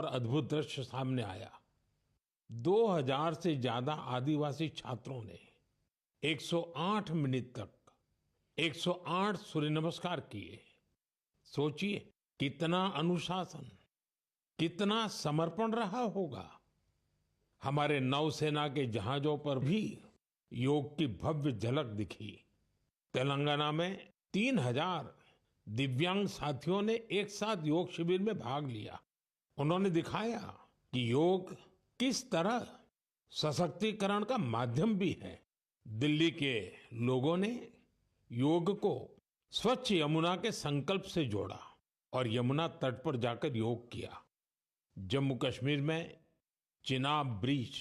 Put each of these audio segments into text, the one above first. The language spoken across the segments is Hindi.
और अद्भुत दृश्य सामने आया। 2000 से ज्यादा आदिवासी छात्रों ने 108 मिनट तक 108 सूर्य नमस्कार किए। सोचिए कितना अनुशासन, कितना समर्पण रहा होगा। हमारे नौसेना के जहाजों पर भी योग की भव्य झलक दिखी। तेलंगाना में 3000 दिव्यांग साथियों ने एक साथ योग शिविर में भाग लिया। उन्होंने दिखाया कि योग किस तरह सशक्तिकरण का माध्यम भी है। दिल्ली के लोगों ने योग को स्वच्छ यमुना के संकल्प से जोड़ा और यमुना तट पर जाकर योग किया। जम्मू कश्मीर में चिनाब ब्रिज,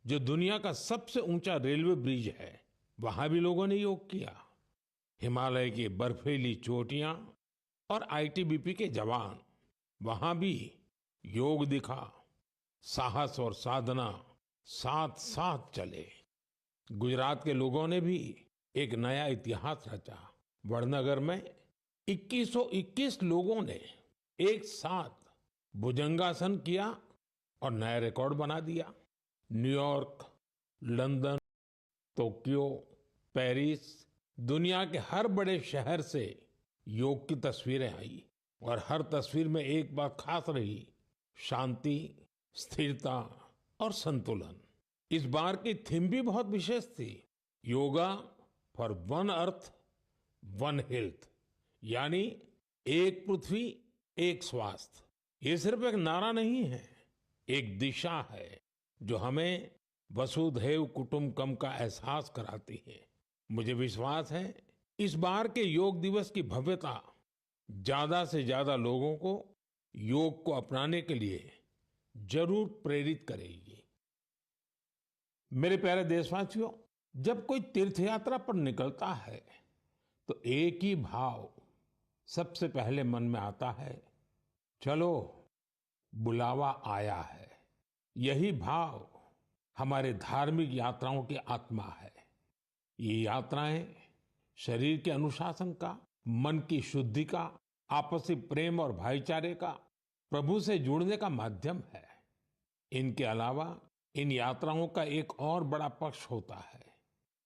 जो दुनिया का सबसे ऊंचा रेलवे ब्रिज है, वहां भी लोगों ने योग किया। हिमालय की बर्फीली चोटियां और आईटीबीपी के जवान, वहां भी योग दिखा। साहस और साधना साथ साथ चले। गुजरात के लोगों ने भी एक नया इतिहास रचा। वडनगर में 2121 लोगों ने एक साथ भुजंगासन किया और नया रिकॉर्ड बना दिया। न्यूयॉर्क, लंदन, टोक्यो, पेरिस, दुनिया के हर बड़े शहर से योग की तस्वीरें आई और हर तस्वीर में एक बात खास रही: शांति, स्थिरता और संतुलन। इस बार की थीम भी बहुत विशेष थी, yoga for one earth one health, यानी एक पृथ्वी एक स्वास्थ्य। ये सिर्फ एक नारा नहीं है, एक दिशा है जो हमें वसुधैव कुटुंबकम का एहसास कराती है। मुझे विश्वास है इस बार के योग दिवस की भव्यता ज्यादा से ज्यादा लोगों को योग को अपनाने के लिए जरूर प्रेरित करेगी। मेरे प्यारे देशवासियों, जब कोई तीर्थ यात्रा पर निकलता है तो एक ही भाव सबसे पहले मन में आता है, चलो बुलावा आया है। यही भाव हमारे धार्मिक यात्राओं की आत्मा है। ये यात्राएं शरीर के अनुशासन का, मन की शुद्धि का, आपसी प्रेम और भाईचारे का, प्रभु से जुड़ने का माध्यम है। इनके अलावा इन यात्राओं का एक और बड़ा पक्ष होता है।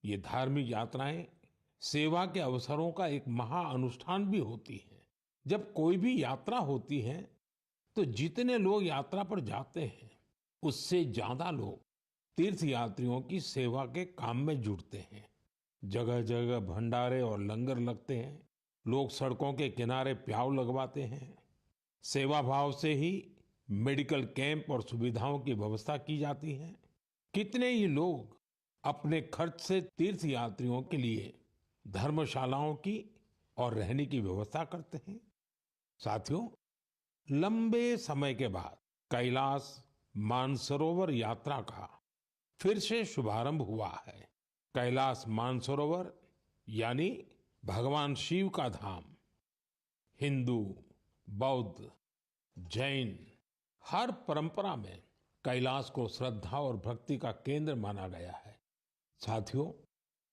ये धार्मिक यात्राएं सेवा के अवसरों का एक महाअनुष्ठान भी होती हैं। जब कोई भी यात्रा होती है तो जितने लोग यात्रा पर जाते हैं, उससे ज्यादा लोग तीर्थ यात्रियों की सेवा के काम में जुड़ते हैं। जगह जगह भंडारे और लंगर लगते हैं। लोग सड़कों के किनारे प्याऊ लगवाते हैं। सेवा भाव से ही मेडिकल कैंप और सुविधाओं की व्यवस्था की जाती है। कितने ही लोग अपने खर्च से तीर्थ यात्रियों के लिए धर्मशालाओं की और रहने की व्यवस्था करते हैं। साथियों, लंबे समय के बाद कैलाश मानसरोवर यात्रा का फिर से शुभारंभ हुआ है। कैलाश मानसरोवर यानी भगवान शिव का धाम। हिंदू, बौद्ध, जैन हर परंपरा में कैलाश को श्रद्धा और भक्ति का केंद्र माना गया है। साथियों,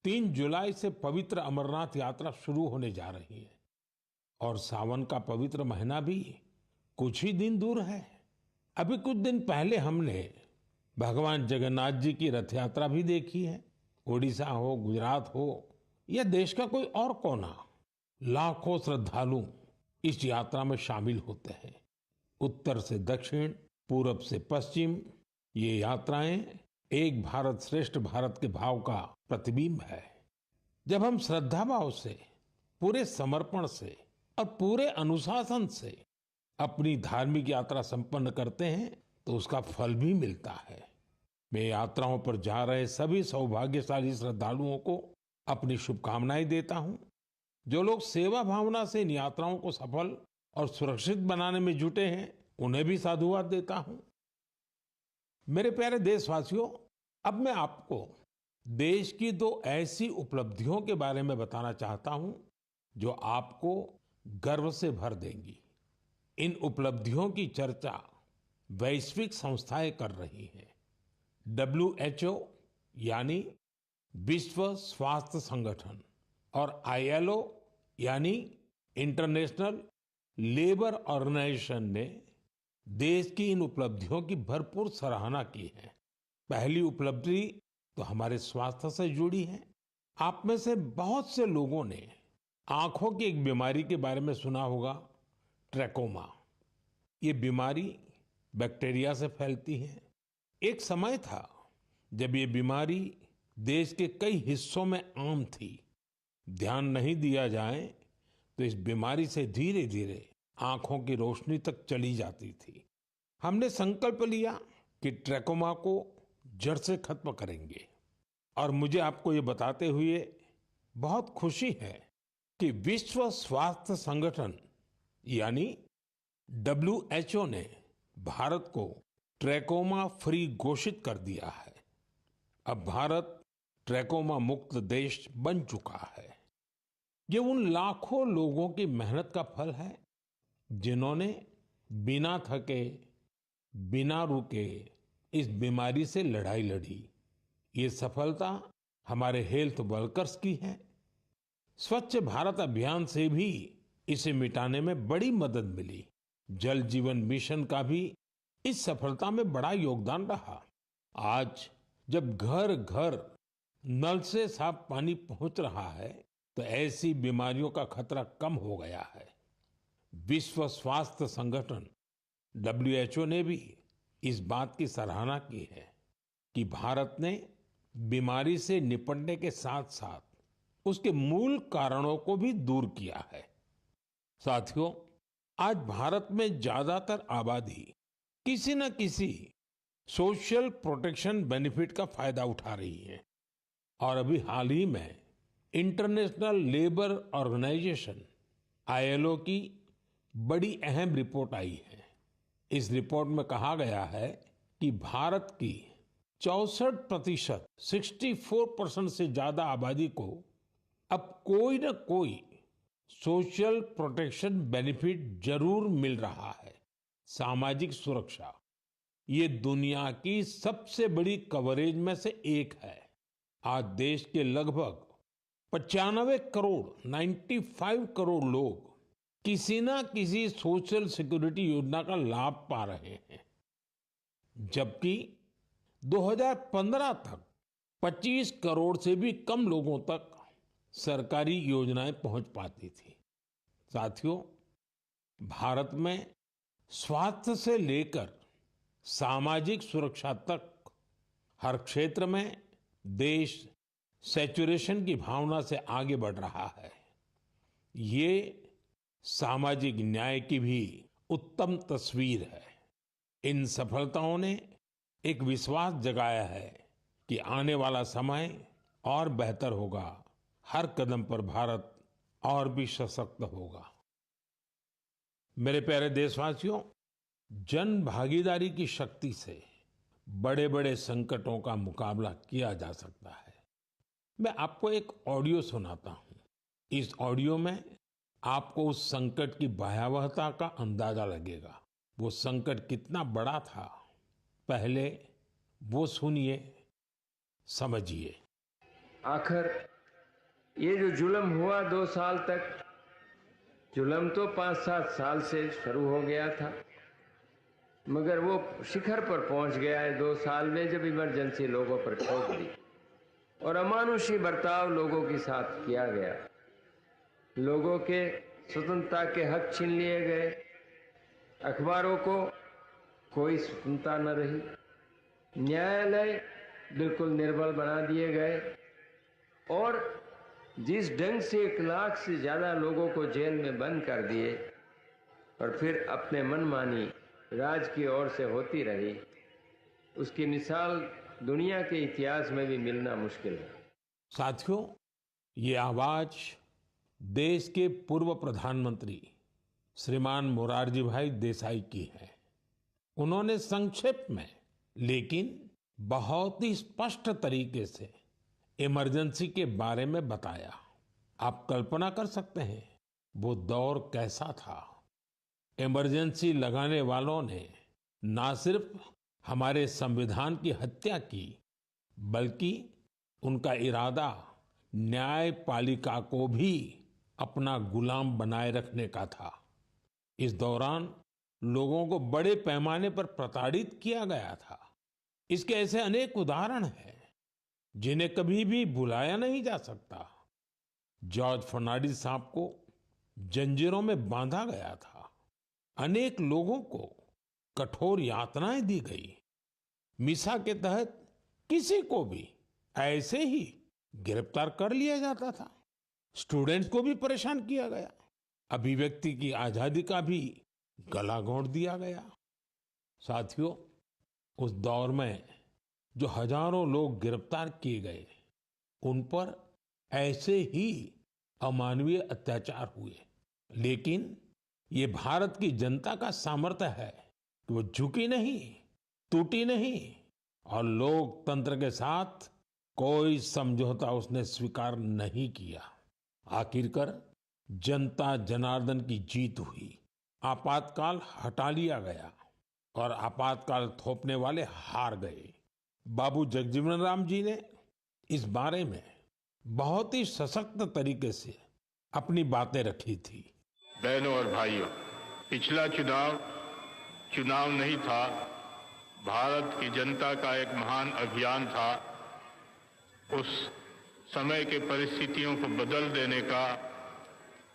3 जुलाई से पवित्र अमरनाथ यात्रा शुरू होने जा रही है और सावन का पवित्र महीना भी कुछ ही दिन दूर है। अभी कुछ दिन पहले हमने भगवान जगन्नाथ जी की रथ यात्रा भी देखी है। ओडिशा हो, गुजरात हो या देश का कोई और कोना, लाखों श्रद्धालु इस यात्रा में शामिल होते हैं। उत्तर से दक्षिण, पूरब से पश्चिम, ये यात्राएं एक भारत श्रेष्ठ भारत के भाव का प्रतिबिंब है। जब हम श्रद्धा भाव से, पूरे समर्पण से और पूरे अनुशासन से अपनी धार्मिक यात्रा संपन्न करते हैं तो उसका फल भी मिलता है। मैं यात्राओं पर जा रहे सभी सौभाग्यशाली श्रद्धालुओं को अपनी शुभकामनाएं देता हूं। जो लोग सेवा भावना से इन यात्राओं को सफल और सुरक्षित बनाने में जुटे हैं, उन्हें भी साधुवाद देता हूं। मेरे प्यारे देशवासियों, अब मैं आपको देश की 2 ऐसी उपलब्धियों के बारे में बताना चाहता हूं जो आपको गर्व से भर देंगी। इन उपलब्धियों की चर्चा वैश्विक संस्थाएं कर रही हैं। WHO यानी विश्व स्वास्थ्य संगठन और ILO यानी इंटरनेशनल लेबर ऑर्गेनाइजेशन ने देश की इन उपलब्धियों की भरपूर सराहना की है। पहली उपलब्धि तो हमारे स्वास्थ्य से जुड़ी है। आप में से बहुत से लोगों ने आंखों की एक बीमारी के बारे में सुना होगा, ट्रैकोमा। ये बीमारी बैक्टीरिया से फैलती है। एक समय था जब ये बीमारी देश के कई हिस्सों में आम थी। ध्यान नहीं दिया जाए तो इस बीमारी से धीरे धीरे आंखों की रोशनी तक चली जाती थी। हमने संकल्प लिया कि ट्रैकोमा को जड़ से खत्म करेंगे। और मुझे आपको ये बताते हुए बहुत खुशी है कि विश्व स्वास्थ्य संगठन यानी WHO ने भारत को ट्रैकोमा फ्री घोषित कर दिया है। अब भारत ट्रैकोमा मुक्त देश बन चुका है। ये उन लाखों लोगों की मेहनत का फल है जिन्होंने बिना थके, बिना रुके इस बीमारी से लड़ाई लड़ी। ये सफलता हमारे हेल्थ वर्कर्स की है। स्वच्छ भारत अभियान से भी इसे मिटाने में बड़ी मदद मिली। जल जीवन मिशन का भी इस सफलता में बड़ा योगदान रहा। आज जब घर घर नल से साफ पानी पहुंच रहा है तो ऐसी बीमारियों का खतरा कम हो गया है। विश्व स्वास्थ्य संगठन WHO ने भी इस बात की सराहना की है कि भारत ने बीमारी से निपटने के साथ साथ उसके मूल कारणों को भी दूर किया है। साथियों, आज भारत में ज्यादातर आबादी किसी न किसी सोशल प्रोटेक्शन बेनिफिट का फायदा उठा रही है। और अभी हाल ही में इंटरनेशनल लेबर ऑर्गेनाइजेशन ILO की बड़ी अहम रिपोर्ट आई है। इस रिपोर्ट में कहा गया है कि भारत की 64%, 64% से ज्यादा आबादी को अब कोई न कोई सोशल प्रोटेक्शन बेनिफिट जरूर मिल रहा है। सामाजिक सुरक्षा ये दुनिया की सबसे बड़ी कवरेज में से एक है। आज देश के लगभग 95 करोड़ 95 करोड़ लोग किसी ना किसी सोशल सिक्योरिटी योजना का लाभ पा रहे हैं, जबकि 2015 तक 25 करोड़ से भी कम लोगों तक सरकारी योजनाएं पहुंच पाती थी। साथियों, भारत में स्वास्थ्य से लेकर सामाजिक सुरक्षा तक हर क्षेत्र में देश सैचुरेशन की भावना से आगे बढ़ रहा है। ये सामाजिक न्याय की भी उत्तम तस्वीर है। इन सफलताओं ने एक विश्वास जगाया है कि आने वाला समय और बेहतर होगा। हर कदम पर भारत और भी सशक्त होगा। मेरे प्यारे देशवासियों, जन भागीदारी की शक्ति से बड़े बड़े संकटों का मुकाबला किया जा सकता है। मैं आपको एक ऑडियो सुनाता हूं। इस ऑडियो में आपको उस संकट की भयावहता का अंदाजा लगेगा। वो संकट कितना बड़ा था, पहले वो सुनिए, समझिए। आखिर ये जो जुल्म हुआ 2 साल तक, जुल्म तो 5-7 साल से शुरू हो गया था, मगर वो शिखर पर पहुंच गया है 2 साल में, जब इमरजेंसी लोगों पर ठोक दी और अमानुषी बर्ताव लोगों के साथ किया गया। लोगों के स्वतंत्रता के हक छीन लिए गए। अखबारों को कोई स्वतंत्रता न रही। न्यायालय बिल्कुल निर्बल बना दिए गए और जिस ढंग से 1 लाख से ज्यादा लोगों को जेल में बंद कर दिए और फिर अपने मनमानी राज की ओर से होती रही, उसकी मिसाल दुनिया के इतिहास में भी मिलना मुश्किल है। साथियों, ये आवाज देश के पूर्व प्रधानमंत्री श्रीमान मोरारजी भाई देसाई की है। उन्होंने संक्षेप में लेकिन बहुत ही स्पष्ट तरीके से इमरजेंसी के बारे में बताया। आप कल्पना कर सकते हैं वो दौर कैसा था। इमरजेंसी लगाने वालों ने ना सिर्फ हमारे संविधान की हत्या की, बल्कि उनका इरादा न्यायपालिका को भी अपना गुलाम बनाए रखने का था। इस दौरान लोगों को बड़े पैमाने पर प्रताड़ित किया गया था। इसके ऐसे अनेक उदाहरण हैं जिन्हें कभी भी भुलाया नहीं जा सकता। जॉर्ज फर्नांडिस साहब को जंजीरों में बांधा गया था। अनेक लोगों को कठोर यातनाएं दी गई। मिसा के तहत किसी को भी ऐसे ही गिरफ्तार कर लिया जाता था। स्टूडेंट्स को भी परेशान किया गया। अभिव्यक्ति की आजादी का भी गला घोंट दिया गया। साथियों, उस दौर में जो हजारों लोग गिरफ्तार किए गए, उन पर ऐसे ही अमानवीय अत्याचार हुए। लेकिन ये भारत की जनता का सामर्थ्य है कि वो झुकी नहीं, टूटी नहीं और लोकतंत्र के साथ कोई समझौता उसने स्वीकार नहीं किया। आखिरकार जनता जनार्दन की जीत हुई। आपातकाल हटा लिया गया और आपातकाल थोपने वाले हार गए। बाबू जगजीवन राम जी ने इस बारे में बहुत ही सशक्त तरीके से अपनी बातें रखी थी। बहनों और भाइयों, पिछला चुनाव नहीं था, भारत की जनता का एक महान अभियान था। उस समय के परिस्थितियों को बदल देने का,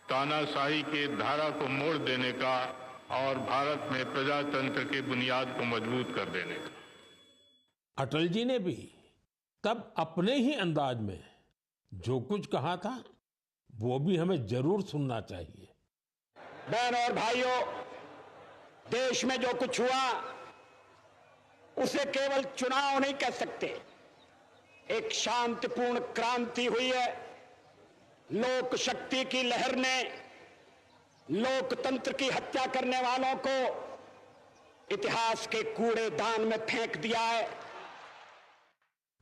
तानाशाही के धारा को मोड़ देने का और भारत में प्रजातंत्र की बुनियाद को मजबूत कर देने का। अटल जी ने भी तब अपने ही अंदाज में जो कुछ कहा था वो भी हमें जरूर सुनना चाहिए। बहनों और भाइयों, देश में जो कुछ हुआ उसे केवल चुनाव नहीं कह सकते। एक शांतिपूर्ण क्रांति हुई है। लोक शक्ति की लहर ने लोकतंत्र की हत्या करने वालों को इतिहास के कूड़ेदान में फेंक दिया है।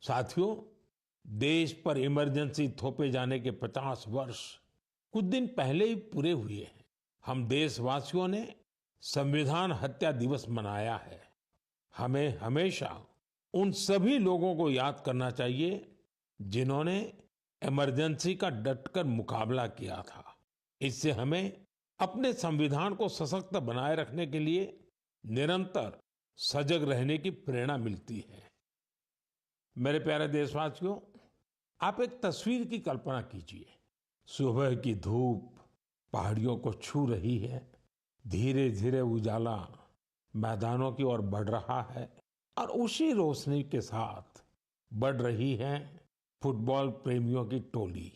साथियों, देश पर इमरजेंसी थोपे जाने के 50 वर्ष कुछ दिन पहले ही पूरे हुए हैं। हम देशवासियों ने संविधान हत्या दिवस मनाया है। हमें हमेशा उन सभी लोगों को याद करना चाहिए जिन्होंने इमरजेंसी का डटकर मुकाबला किया था। इससे हमें अपने संविधान को सशक्त बनाए रखने के लिए निरंतर सजग रहने की प्रेरणा मिलती है। मेरे प्यारे देशवासियों, आप एक तस्वीर की कल्पना कीजिए। सुबह की धूप पहाड़ियों को छू रही है। धीरे धीरे उजाला मैदानों की ओर बढ़ रहा है और उसी रोशनी के साथ बढ़ रही है फुटबॉल प्रेमियों की टोली।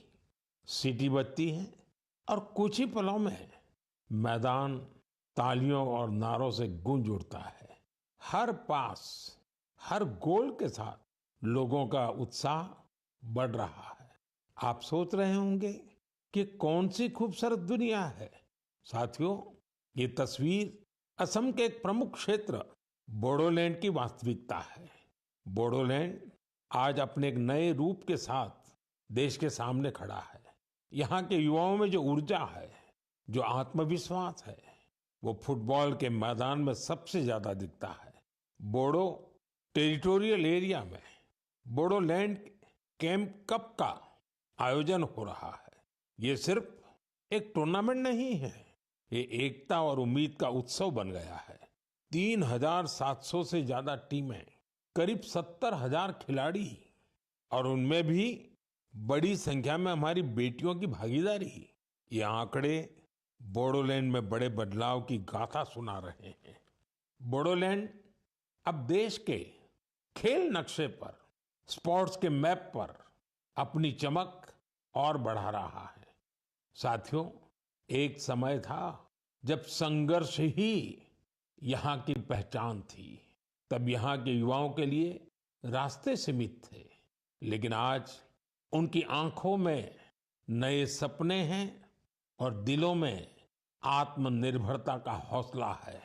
सीटी बजती है और कुछ ही पलों में मैदान तालियों और नारों से गूंज उठता है। हर पास, हर गोल के साथ लोगों का उत्साह बढ़ रहा है। आप सोच रहे होंगे कि कौन सी खूबसूरत दुनिया है। साथियों, ये तस्वीर असम के एक प्रमुख क्षेत्र बोडोलैंड की वास्तविकता है। बोडोलैंड आज अपने एक नए रूप के साथ देश के सामने खड़ा है। यहाँ के युवाओं में जो ऊर्जा है, जो आत्मविश्वास है, वो फुटबॉल के मैदान में सबसे ज्यादा दिखता है। बोडो टेरिटोरियल एरिया में बोडोलैंड कैंप कप का आयोजन हो रहा है। ये सिर्फ एक टूर्नामेंट नहीं है, ये एकता और उम्मीद का उत्सव बन गया है। 3,700 से ज्यादा टीमें, करीब 70,000 खिलाड़ी और उनमें भी बड़ी संख्या में हमारी बेटियों की भागीदारी। ये आंकड़े बोडोलैंड में बड़े बदलाव की गाथा सुना रहे हैं। बोडोलैंड अब देश के खेल नक्शे पर, स्पोर्ट्स के मैप पर अपनी चमक और बढ़ा रहा है। साथियों, एक समय था जब संघर्ष ही यहाँ की पहचान थी। तब यहाँ के युवाओं के लिए रास्ते सीमित थे, लेकिन आज उनकी आंखों में नए सपने हैं और दिलों में आत्मनिर्भरता का हौसला है।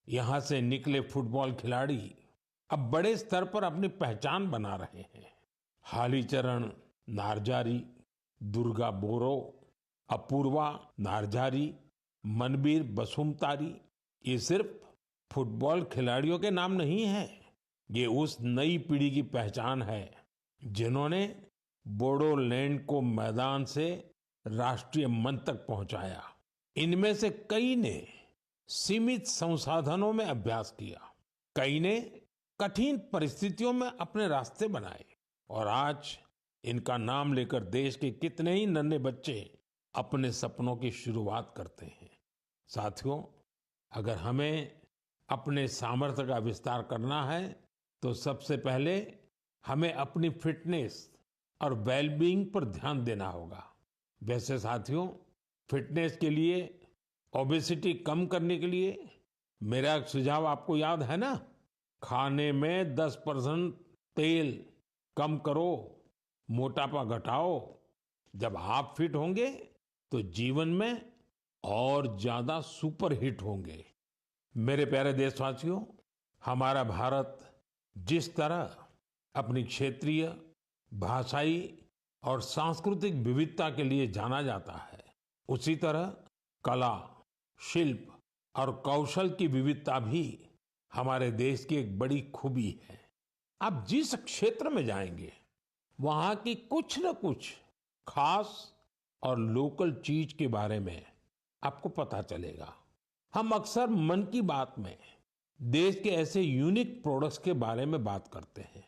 यहाँ से निकले फुटबॉल खिलाड़ी अब बड़े स्तर पर अपनी पहचान बना रहे हैं। हालीचरण नारजारी, दुर्गा बोरो, अपूर्वा नारजारी, मनबीर बसुमतारी, ये सिर्फ फुटबॉल खिलाड़ियों के नाम नहीं है। ये उस नई पीढ़ी की पहचान है जिन्होंने बोडोलैंड को मैदान से राष्ट्रीय मंच तक पहुंचाया। इनमें से कई ने सीमित संसाधनों में अभ्यास किया। कई ने कठिन परिस्थितियों में अपने रास्ते बनाए और आज इनका नाम लेकर देश के कितने ही नन्हे बच्चे अपने सपनों की शुरुआत करते हैं। साथियों, अगर हमें अपने सामर्थ्य का विस्तार करना है तो सबसे पहले हमें अपनी फिटनेस और वेलबीइंग पर ध्यान देना होगा। वैसे साथियों, फिटनेस के लिए, ओबेसिटी कम करने के लिए मेरा एक सुझाव आपको याद है ना? खाने में 10% तेल कम करो, मोटापा घटाओ। जब आप फिट होंगे तो जीवन में और ज्यादा सुपर हिट होंगे। मेरे प्यारे देशवासियों, हमारा भारत जिस तरह अपनी क्षेत्रीय, भाषाई और सांस्कृतिक विविधता के लिए जाना जाता है, उसी तरह कला, शिल्प और कौशल की विविधता भी हमारे देश की एक बड़ी खूबी है। आप जिस क्षेत्र में जाएंगे वहां की कुछ न कुछ खास और लोकल चीज के बारे में आपको पता चलेगा। हम अक्सर मन की बात में देश के ऐसे यूनिक प्रोडक्ट्स के बारे में बात करते हैं।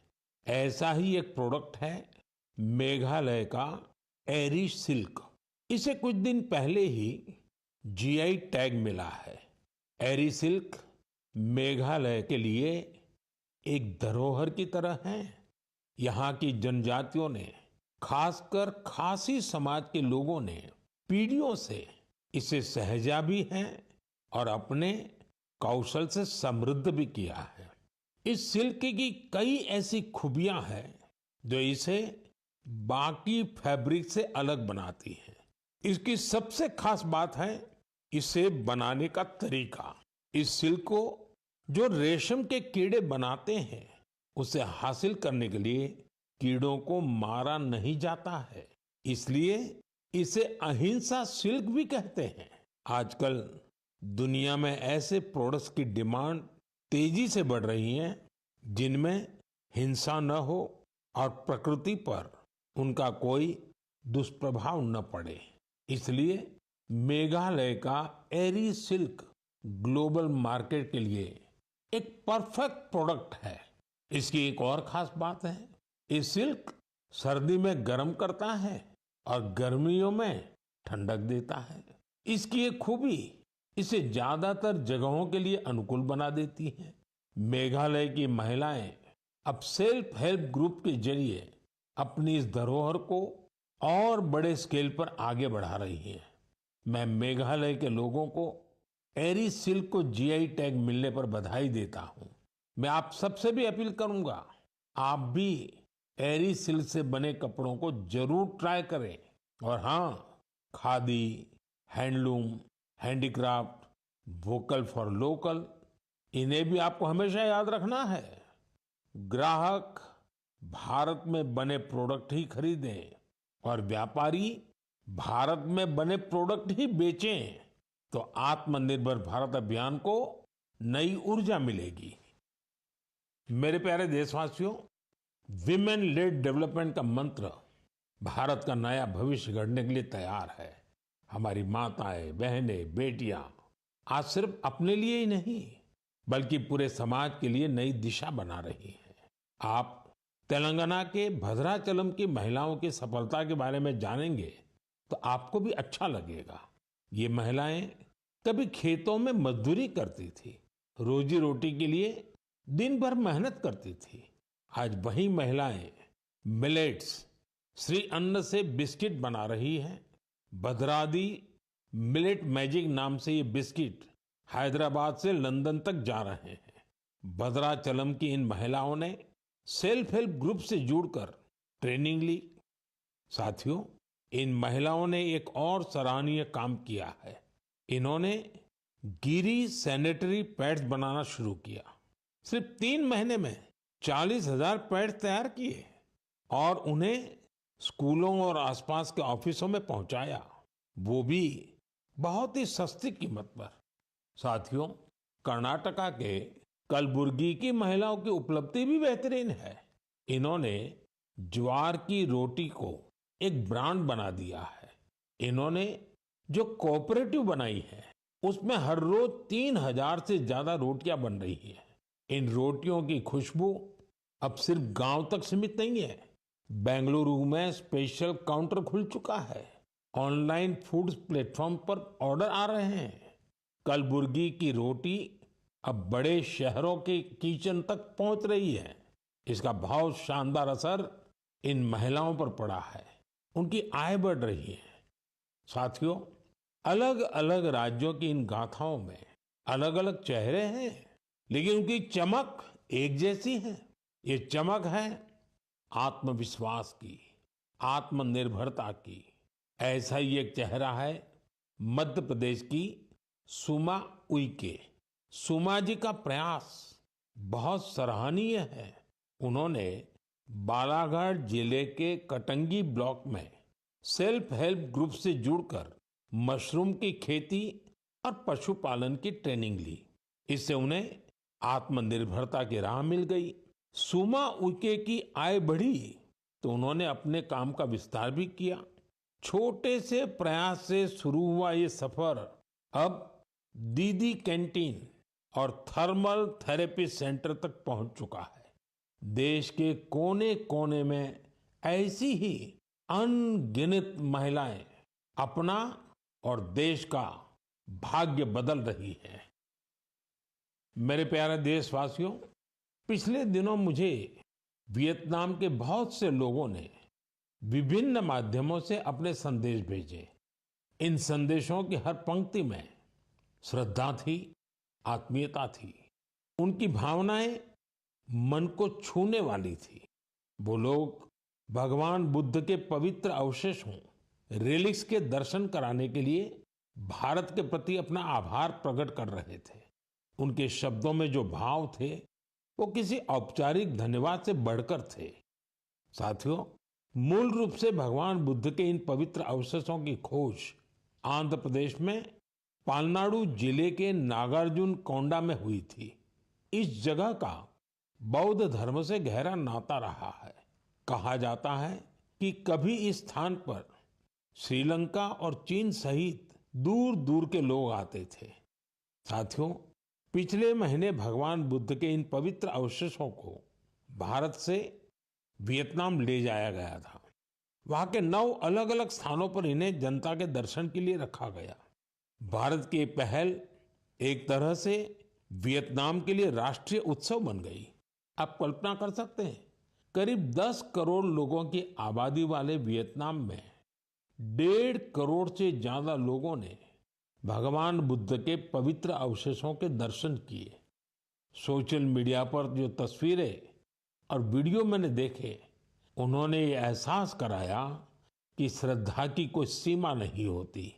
ऐसा ही एक प्रोडक्ट है मेघालय का एरी सिल्क। इसे कुछ दिन पहले ही जीआई टैग मिला है। एरी सिल्क मेघालय के लिए एक धरोहर की तरह है। यहाँ की जनजातियों ने, खासकर खासी समाज के लोगों ने पीढ़ियों से इसे सहेजा भी है और अपने कौशल से समृद्ध भी किया है। इस सिल्क की कई ऐसी खूबियां हैं जो इसे बाकी फैब्रिक से अलग बनाती हैं। इसकी सबसे खास बात है इसे बनाने का तरीका। इस सिल्क को जो रेशम के कीड़े बनाते हैं, उसे हासिल करने के लिए कीड़ों को मारा नहीं जाता है, इसलिए इसे अहिंसा सिल्क भी कहते हैं। आजकल दुनिया में ऐसे प्रोडक्ट्स की डिमांड तेजी से बढ़ रही है जिनमें हिंसा न हो और प्रकृति पर उनका कोई दुष्प्रभाव न पड़े। इसलिए मेघालय का एरी सिल्क ग्लोबल मार्केट के लिए एक परफेक्ट प्रोडक्ट है। इसकी एक और खास बात है, ये सिल्क सर्दी में गर्म करता है और गर्मियों में ठंडक देता है। इसकी एक खूबी इसे ज्यादातर जगहों के लिए अनुकूल बना देती है। मेघालय की महिलाएं अब सेल्फ हेल्प ग्रुप के जरिए अपनी इस धरोहर को और बड़े स्केल पर आगे बढ़ा रही हैं। मैं मेघालय के लोगों को एरी सिल्क को जीआई टैग मिलने पर बधाई देता हूं। मैं आप सबसे भी अपील करूंगा, आप भी एरी सिल्क से बने कपड़ों को जरूर ट्राई करें। और हाँ, khadi, handloom, handicraft, vocal for local, इन्हें भी आपको हमेशा याद रखना है। ग्राहक भारत में बने प्रोडक्ट ही खरीदें और व्यापारी भारत में बने प्रोडक्ट ही बेचें, तो आत्मनिर्भर भारत अभियान को नई ऊर्जा मिलेगी। मेरे प्यारे देशवासियों, विमेन लेड डेवलपमेंट का मंत्र भारत का नया भविष्य गढ़ने के लिए तैयार है। हमारी माताएं, बहनें, बेटियां आज सिर्फ अपने लिए ही नहीं बल्कि पूरे समाज के लिए नई दिशा बना रही हैं। आप तेलंगाना के भद्राचलम की महिलाओं की सफलता के बारे में जानेंगे तो आपको भी अच्छा लगेगा। ये महिलाएं कभी खेतों में मजदूरी करती थी, रोजी रोटी के लिए दिन भर मेहनत करती थी। आज वही महिलाएं मिलेट्स, श्री अन्न से बिस्किट बना रही हैं। भद्रादी मिलेट मैजिक नाम से ये बिस्किट हैदराबाद से लंदन तक जा रहे हैं। भद्राचलम की इन महिलाओं ने सेल्फ हेल्प ग्रुप से जुड़कर ट्रेनिंग ली। साथियों, इन महिलाओं ने एक और सराहनीय काम किया है। इन्होंने गिरी सैनिटरी पैड्स बनाना शुरू किया। सिर्फ 3 महीने में 40,000 पैड्स तैयार किए और उन्हें स्कूलों और आसपास के ऑफिसों में पहुंचाया, वो भी बहुत ही सस्ती कीमत पर। साथियों, कर्नाटका के कलबुर्गी की महिलाओं की उपलब्धि भी बेहतरीन है। इन्होंने ज्वार की रोटी को एक ब्रांड बना दिया है। इन्होंने जो कोऑपरेटिव बनाई है उसमें हर रोज 3,000 से ज्यादा रोटियां बन रही हैं। इन रोटियों की खुशबू अब सिर्फ गांव तक सीमित नहीं है। बेंगलुरु में स्पेशल काउंटर खुल चुका है। ऑनलाइन फूड प्लेटफॉर्म पर ऑर्डर आ रहे हैं। कलबुर्गी की रोटी अब बड़े शहरों के किचन तक पहुंच रही है। इसका बहुत शानदार असर इन महिलाओं पर पड़ा है। उनकी आय बढ़ रही है। साथियों, अलग अलग राज्यों की इन गाथाओं में अलग अलग चेहरे हैं, लेकिन उनकी चमक एक जैसी है। ये चमक है आत्मविश्वास की, आत्मनिर्भरता की। ऐसा ही एक चेहरा है मध्य प्रदेश की सुमा उइके। सुमा जी का प्रयास बहुत सराहनीय है। उन्होंने बालाघाट जिले के कटंगी ब्लॉक में सेल्फ हेल्प ग्रुप से जुड़कर मशरूम की खेती और पशुपालन की ट्रेनिंग ली। इससे उन्हें आत्मनिर्भरता की राह मिल गई। सुमा उइके की आय बढ़ी तो उन्होंने अपने काम का विस्तार भी किया। छोटे से प्रयास से शुरू हुआ ये सफर अब दीदी कैंटीन और थर्मल थेरेपी सेंटर तक पहुंच चुका है। देश के कोने कोने में ऐसी ही अनगिनत महिलाएं अपना और देश का भाग्य बदल रही हैं। मेरे प्यारे देशवासियों, पिछले दिनों मुझे वियतनाम के बहुत से लोगों ने विभिन्न माध्यमों से अपने संदेश भेजे। इन संदेशों की हर पंक्ति में श्रद्धा थी, आत्मीयता थी। उनकी भावनाएं मन को छूने वाली थी। वो लोग भगवान बुद्ध के पवित्र अवशेषों, रेलिक्स के दर्शन कराने के लिए भारत के प्रति अपना आभार प्रकट कर रहे थे। उनके शब्दों में जो भाव थे वो किसी औपचारिक धन्यवाद से बढ़कर थे। साथियों, मूल रूप से भगवान बुद्ध के इन पवित्र अवशेषों की खोज आंध्र प्रदेश में पालनाडु जिले के नागार्जुन कोंडा में हुई थी। इस जगह का बौद्ध धर्म से गहरा नाता रहा है। कहा जाता है कि कभी इस स्थान पर श्रीलंका और चीन सहित दूर दूर के लोग आते थे। साथियों, पिछले महीने भगवान बुद्ध के इन पवित्र अवशेषों को भारत से वियतनाम ले जाया गया था। वहां के 9 अलग अलग स्थानों पर इन्हें जनता के दर्शन के लिए रखा गया। भारत की पहल एक तरह से वियतनाम के लिए राष्ट्रीय उत्सव बन गई। आप कल्पना कर सकते हैं, करीब 10 करोड़ लोगों की आबादी वाले वियतनाम में 1.5 करोड़ से ज्यादा लोगों ने भगवान बुद्ध के पवित्र अवशेषों के दर्शन किए। सोशल मीडिया पर जो तस्वीरें और वीडियो मैंने देखे, उन्होंने ये एहसास कराया कि श्रद्धा की कोई सीमा नहीं होती।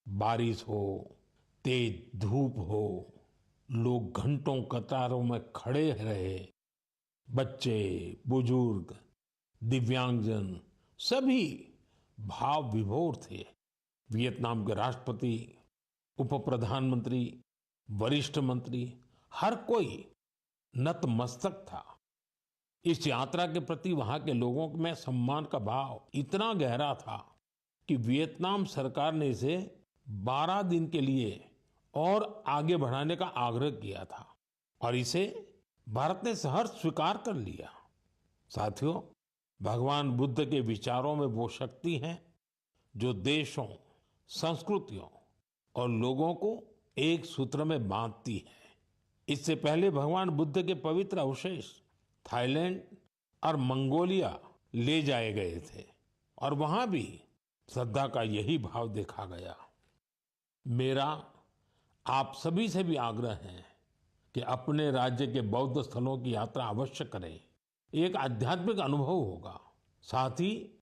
बारिश हो, तेज धूप हो, लोग घंटों कतारों में खड़े रहे। बच्चे, बुजुर्ग, दिव्यांगजन सभी भाव विभोर थे। वियतनाम के राष्ट्रपति, उप प्रधानमंत्री, वरिष्ठ मंत्री, हर कोई नतमस्तक था। इस यात्रा के प्रति वहां के लोगों में सम्मान का भाव इतना गहरा था कि वियतनाम सरकार ने इसे 12 दिन के लिए और आगे बढ़ाने का आग्रह किया था और इसे भारत ने सहर्ष स्वीकार कर लिया। साथियों, भगवान बुद्ध के विचारों में वो शक्ति है जो देशों, संस्कृतियों और लोगों को एक सूत्र में बांधती है। इससे पहले भगवान बुद्ध के पवित्र अवशेष थाईलैंड और मंगोलिया ले जाए गए थे और वहां भी श्रद्धा का यही भाव देखा गया। मेरा आप सभी से भी आग्रह है कि अपने राज्य के बौद्ध स्थलों की यात्रा अवश्य करें। एक आध्यात्मिक अनुभव होगा, साथ ही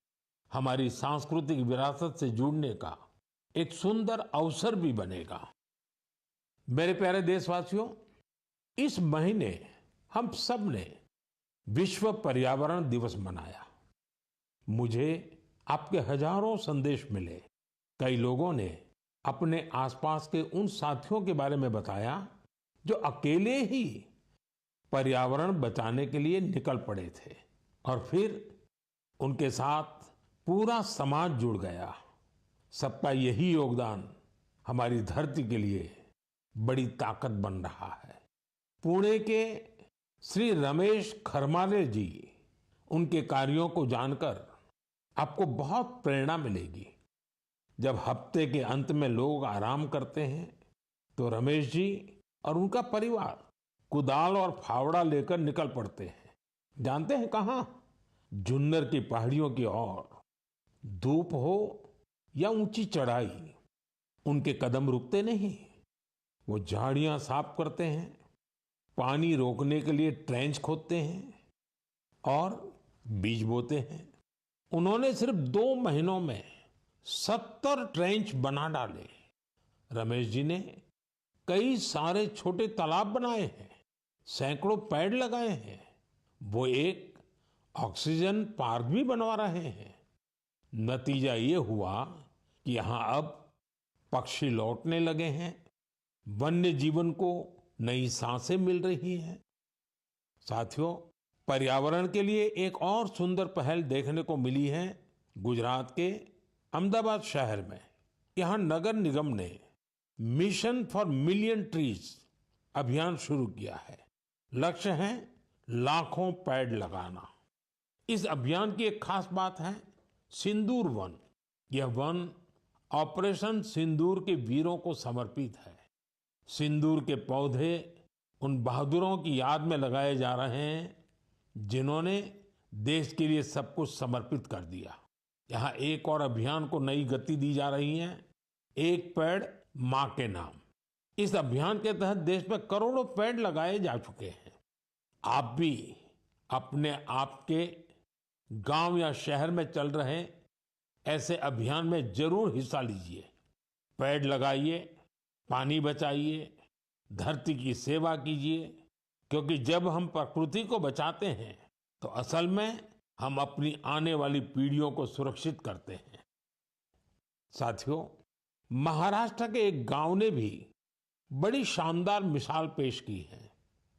हमारी सांस्कृतिक विरासत से जुड़ने का एक सुंदर अवसर भी बनेगा। मेरे प्यारे देशवासियों, इस महीने हम सब ने विश्व पर्यावरण दिवस मनाया। मुझे आपके हजारों संदेश मिले। कई लोगों ने अपने आसपास के उन साथियों के बारे में बताया जो अकेले ही पर्यावरण बचाने के लिए निकल पड़े थे और फिर उनके साथ पूरा समाज जुड़ गया। सबका यही योगदान हमारी धरती के लिए बड़ी ताकत बन रहा है। पुणे के श्री रमेश खरमाले जी, उनके कार्यों को जानकर आपको बहुत प्रेरणा मिलेगी। जब हफ्ते के अंत में लोग आराम करते हैं तो रमेश जी और उनका परिवार कुदाल और फावड़ा लेकर निकल पड़ते हैं। जानते हैं कहाँ? जुन्नर की पहाड़ियों की ओर। धूप हो या ऊंची चढ़ाई, उनके कदम रुकते नहीं। वो झाड़ियां साफ करते हैं, पानी रोकने के लिए ट्रेंच खोदते हैं और बीज बोते हैं। उन्होंने सिर्फ 2 महीनों में 70 ट्रेंच बना डाले। रमेश जी ने कई सारे छोटे तालाब बनाए हैं, सैकड़ों पेड़ लगाए हैं। वो एक ऑक्सीजन पार्क भी बनवा रहे हैं। नतीजा ये हुआ कि यहाँ अब पक्षी लौटने लगे हैं, वन्य जीवन को नई सांसें मिल रही हैं। साथियों, पर्यावरण के लिए एक और सुंदर पहल देखने को मिली है गुजरात के अहमदाबाद शहर में। यहाँ नगर निगम ने मिशन फॉर मिलियन ट्रीज अभियान शुरू किया है। लक्ष्य है लाखों पेड़ लगाना। इस अभियान की एक खास बात है सिंदूर वन। यह वन ऑपरेशन सिंदूर के वीरों को समर्पित है। सिंदूर के पौधे उन बहादुरों की याद में लगाए जा रहे हैं जिन्होंने देश के लिए सब कुछ समर्पित कर दिया। यहाँ एक और अभियान को नई गति दी जा रही है, एक पेड़ मां के नाम। इस अभियान के तहत देश में करोड़ों पेड़ लगाए जा चुके हैं। आप भी अपने आप के गांव या शहर में चल रहे ऐसे अभियान में जरूर हिस्सा लीजिए। पेड़ लगाइए, पानी बचाइए, धरती की सेवा कीजिए, क्योंकि जब हम प्रकृति को बचाते हैं तो असल में हम अपनी आने वाली पीढ़ियों को सुरक्षित करते हैं। साथियों, महाराष्ट्र के एक गांव ने भी बड़ी शानदार मिसाल पेश की है।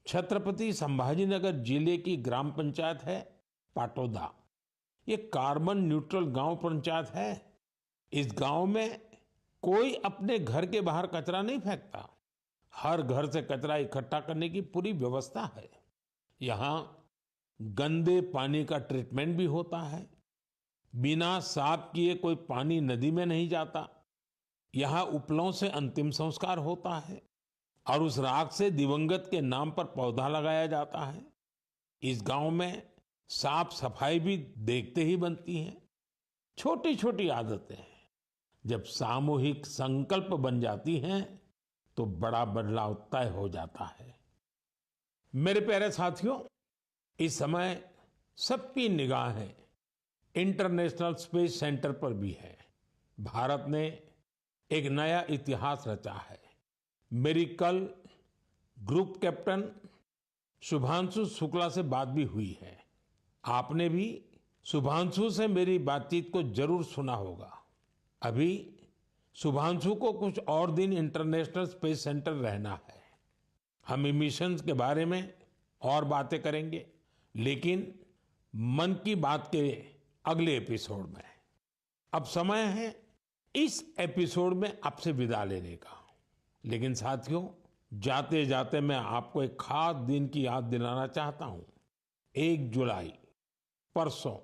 छत्रपति संभाजीनगर जिले की ग्राम पंचायत है पाटोदा। ये कार्बन न्यूट्रल गांव पंचायत है। इस गांव में कोई अपने घर के बाहर कचरा नहीं फेंकता। हर घर से कचरा इकट्ठा करने की पूरी व्यवस्था है। यहाँ गंदे पानी का ट्रीटमेंट भी होता है। बिना साफ किए कोई पानी नदी में नहीं जाता। यहाँ उपलों से अंतिम संस्कार होता है और उस राख से दिवंगत के नाम पर पौधा लगाया जाता है। इस गांव में साफ सफाई भी देखते ही बनती है। छोटी छोटी आदतें जब सामूहिक संकल्प बन जाती हैं तो बड़ा बदलाव तय हो जाता है। मेरे प्यारे साथियों, इस समय सबकी निगाहें इंटरनेशनल स्पेस सेंटर पर भी है। भारत ने एक नया इतिहास रचा है। मेरी कल ग्रुप कैप्टन शुभांशु शुक्ला से बात भी हुई है। आपने भी शुभांशु से मेरी बातचीत को जरूर सुना होगा। अभी शुभांशु को कुछ और दिन इंटरनेशनल स्पेस सेंटर रहना है। हम मिशंस के बारे में और बातें करेंगे, लेकिन मन की बात के अगले एपिसोड में। अब समय है इस एपिसोड में आपसे विदा लेने का। लेकिन साथियों, जाते जाते मैं आपको एक खास दिन की याद दिलाना चाहता हूं। 1 जुलाई, परसों,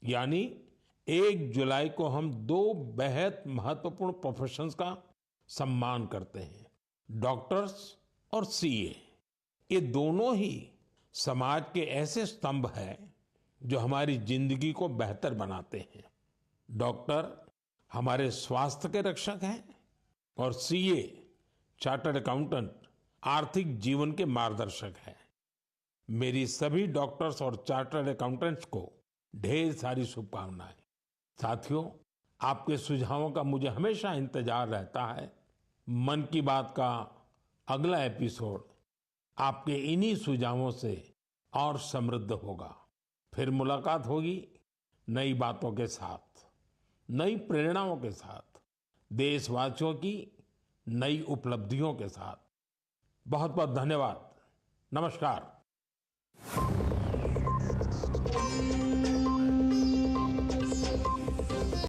यानी 1 जुलाई को हम 2 बेहद महत्वपूर्ण प्रोफेशंस का सम्मान करते हैं, डॉक्टर्स और सीए। ये दोनों ही समाज के ऐसे स्तंभ हैं जो हमारी जिंदगी को बेहतर बनाते हैं। डॉक्टर हमारे स्वास्थ्य के रक्षक हैं और सीए चार्टर्ड अकाउंटेंट आर्थिक जीवन के मार्गदर्शक हैं। मेरी सभी डॉक्टर्स और चार्टर्ड अकाउंटेंट्स को ढेर सारी शुभकामनाएं। साथियों, आपके सुझावों का मुझे हमेशा इंतजार रहता है। मन की बात का अगला एपिसोड आपके इन्हीं सुझावों से और समृद्ध होगा। फिर मुलाकात होगी नई बातों के साथ, नई प्रेरणाओं के साथ, देशवासियों की नई उपलब्धियों के साथ। बहुत बहुत धन्यवाद। नमस्कार।